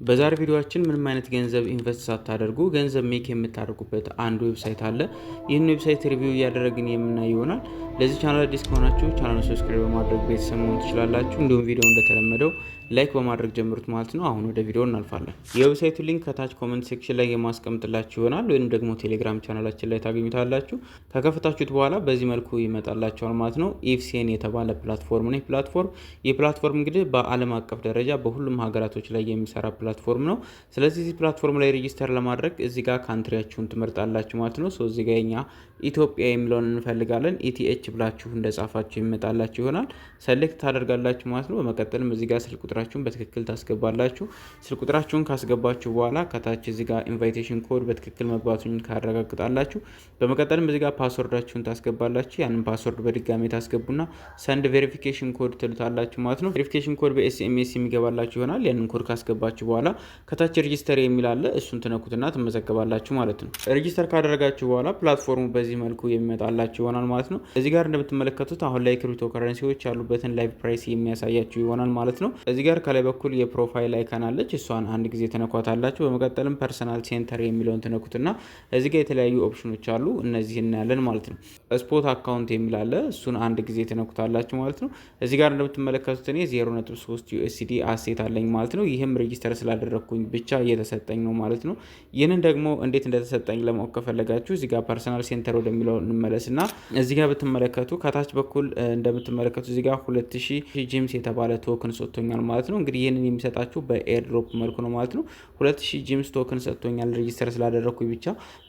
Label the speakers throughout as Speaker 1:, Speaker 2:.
Speaker 1: በዛሬ ቪዲዮአችን ምንም አይነት ገንዘብ ኢንቨስት ሳታደርጉ ገንዘብ ሜክ የምታደርጉበት አንድ ዌብሳይት አለ። ይህን ዌብሳይት ሪቪው እያደረግን የምናይ ይሆናል። ለዚህ ቻናል አዲስ ከሆናችሁ ቻናሉን ሰብስክራይብ በማድረግ ቤተሰብ መሆን ትችላላችሁ። እንዲሁም ቪዲዮ እንደተለመደው ላይክ በማድረግ ጀምሩት ማለት ነው። አሁን ወደ ቪዲዮ እናልፋለን። የዌብሳይቱ ሊንክ ከታች ኮሜንት ሴክሽን ላይ የማስቀምጥላችሁ ይሆናል፣ ወይም ደግሞ ቴሌግራም ቻናላችን ላይ ታገኙታላችሁ። ከከፈታችሁት በኋላ በዚህ መልኩ ይመጣላችኋል ማለት ነው። ኢፍሴን የተባለ ፕላትፎርም ነው። የፕላትፎርም እንግዲህ በዓለም አቀፍ ደረጃ በሁሉም ሀገራቶች ላይ የሚሰራ ፕላትፎርም ነው። ስለዚህ እዚህ ፕላትፎርም ላይ ሬጂስተር ለማድረግ እዚህ ጋር ካንትሪያችሁን ትመርጣላችሁ ማለት ነው። እዚህ ጋር እኛ ኢትዮጵያ የሚለውን እንፈልጋለን። ኢቲኤች ብላችሁ እንደጻፋችሁ ይመጣላችሁ ይሆናል። ሰሌክት ታደርጋላችሁ ማለት ነው። በመቀጠልም እዚህ ጋር ስልክ ቁጥራችሁን በትክክል ታስገባላችሁ። ስልክ ቁጥራችሁን ካስገባችሁ በኋላ ከታች እዚህ ጋር ኢንቫይቴሽን ኮድ በትክክል መግባቱን ካረጋግጣላችሁ በመቀጠልም እዚህ ጋር ፓስወርዳችሁን ታስገባላችሁ። ያንን ፓስወርድ በድጋሚ ታስገቡና ሰንድ ቬሪፊኬሽን ኮድ ትሉታላችሁ ማለት ነው። ቬሪፊኬሽን ኮድ በኤስኤምኤስ የሚገባላችሁ ይሆናል። ያንን ኮድ ካስገባችሁ በኋላ ከታች ሬጂስተር የሚል አለ። እሱን ትነኩትና ትመዘገባላችሁ ማለት ነው። ሬጂስተር ካደረጋችሁ በኋላ ፕላትፎርሙ በዚህ መልኩ የሚመጣላችሁ ይሆናል ማለት ነው። እዚህ ጋር እንደምትመለከቱት አሁን ላይ ክሪፕቶ ከረንሲዎች ያሉበትን ላይቭ ፕራይስ የሚያሳያችሁ ይሆናል ማለት ነው። እዚህ ጋር ከላይ በኩል የፕሮፋይል አይከን አለች። እሷን አንድ ጊዜ ትነኳታላችሁ። በመቀጠልም ፐርሰናል ሴንተር የሚለውን ትነኩትና እዚህ ጋር የተለያዩ ኦፕሽኖች አሉ። እነዚህ እናያለን ማለት ነው። ስፖት አካውንት የሚል አለ። እሱን አንድ ጊዜ ትነኩታላችሁ ማለት ነው። እዚህ ጋር እንደምትመለከቱት እኔ 0.3 ዩኤስዲ አሴት አለኝ ማለት ነው። ይህም ሬጂስተር ስላደረግኩኝ ብቻ እየተሰጠኝ ነው ማለት ነው። ይህንን ደግሞ እንዴት እንደተሰጠኝ ለማወቅ ከፈለጋችሁ እዚህ ጋር ፐርሰናል ሴንተር ወደሚለው እንመለስና እዚህ ጋር ብትመለከቱ ከታች በኩል እንደምትመለከቱ እዚህ ጋር 2000 ጂምስ የተባለ ቶክን ሰጥቶኛል ማለት ነው። እንግዲህ ይህንን የሚሰጣችሁ በኤርድሮፕ መልኩ ነው ማለት ነው። 2000 ጂምስ ቶክን ሰጥቶኛል ሬጂስተር ስላደረግኩኝ ብቻ።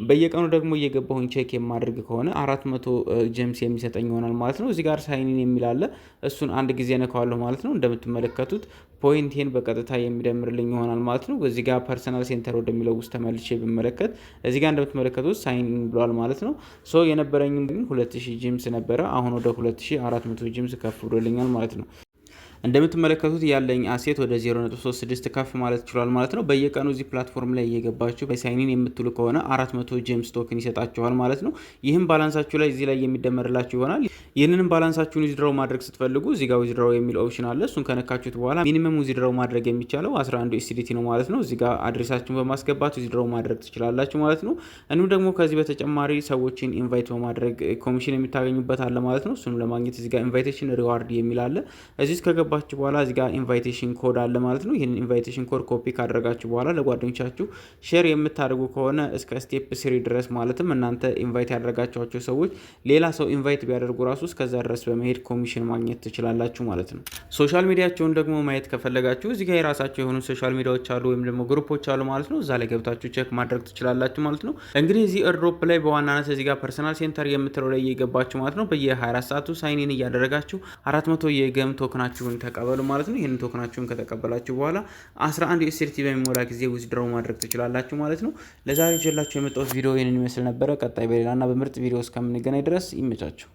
Speaker 1: በየቀኑ ደግሞ እየገባሁኝ ቼክ የማድረግ ከሆነ 400 ጂምስ የሚሰጠኝ ይሆናል ማለት ነው። እዚህ ጋር ሳይኒን የሚል አለ። እሱን አንድ ጊዜ ነካዋለሁ ማለት ነው። እንደምትመለከቱት ፖይንቴን በቀጥታ የሚደምርልኝ ይሆናል ማለት ነው። እዚህ ጋር ፐርሰናል ሴንተር ወደሚለው ውስጥ ተመልሼ ብመለከት እዚህ ጋር እንደምትመለከቱት ሳይን ኢን ብሏል ማለት ነው። የነበረኝ ግን 2000 ጂምስ ነበረ። አሁን ወደ 2400 ጂምስ ከፍ ብሎልኛል ማለት ነው። እንደምትመለከቱት ያለኝ አሴት ወደ 0.36 ከፍ ማለት ይችላል ማለት ነው። በየቀኑ እዚህ ፕላትፎርም ላይ እየገባችሁ በሳይኒን የምትሉ ከሆነ 400 ጄምስ ቶክን ይሰጣችኋል ማለት ነው። ይህም ባላንሳችሁ ላይ እዚህ ላይ የሚደመርላችሁ ይሆናል። ይህንንም ባላንሳችሁን ዊዝድሮው ማድረግ ስትፈልጉ እዚህ ጋር ዊዝድሮው የሚል ኦፕሽን አለ። እሱን ከነካችሁት በኋላ ሚኒመም ዊዝድሮው ማድረግ የሚቻለው 11 USDT ነው ማለት ነው። እዚህ ጋር አድሬሳችሁን በማስገባት ዊዝድሮው ማድረግ ትችላላችሁ ማለት ነው። እንዲሁም ደግሞ ከዚህ በተጨማሪ ሰዎችን ኢንቫይት በማድረግ ኮሚሽን የምታገኙበት አለ ማለት ነው። እሱንም ለማግኘት እዚህ ጋር ኢንቫይቴሽን ሪዋርድ የሚል አለ። እዚህ ከገባችሁ በኋላ እዚህ ጋር ኢንቫይቴሽን ኮድ አለ ማለት ነው። ይሄን ኢንቫይቴሽን ኮድ ኮፒ ካደረጋችሁ በኋላ ለጓደኞቻችሁ ሼር የምታደርጉ ከሆነ እስከ ስቴፕ 3 ድረስ ማለትም እናንተ ኢንቫይት ያደረጋችኋቸው ሰዎች ሌላ ሰው ኢንቫይት ቢያደርጉ ራሱ እስከዛ ድረስ በመሄድ ኮሚሽን ማግኘት ትችላላችሁ ማለት ነው። ሶሻል ሚዲያቸውን ደግሞ ማየት ከፈለጋችሁ እዚህ ጋር የራሳቸው የሆኑ ሶሻል ሚዲያዎች አሉ ወይም ደግሞ ግሩፖች አሉ ማለት ነው። እዛ ላይ ገብታችሁ ቼክ ማድረግ ትችላላችሁ ማለት ነው። እንግዲህ እዚህ ኤርድሮፕ ላይ በዋናነት እዚህ ጋር ፐርሰናል ሴንተር የምትለው ላይ እየገባችሁ ማለት ነው በየ24 ሰዓቱ ሳይን ኢን እያደረጋችሁ 400 የገም ቶክናችሁን ተቀበሉ ማለት ነው። ይሄን ቶክናችሁን ከተቀበላችሁ በኋላ 11 USDT በሚሞላ ጊዜ ዊዝድሮው ማድረግ ትችላላችሁ ማለት ነው። ለዛሬ ይዤላችሁ የመጣሁት ቪዲዮ ይሄንን ይመስል ነበረ። ቀጣይ በሌላና በምርጥ ቪዲዮ እስከምንገናኝ ድረስ ይመቻችሁ።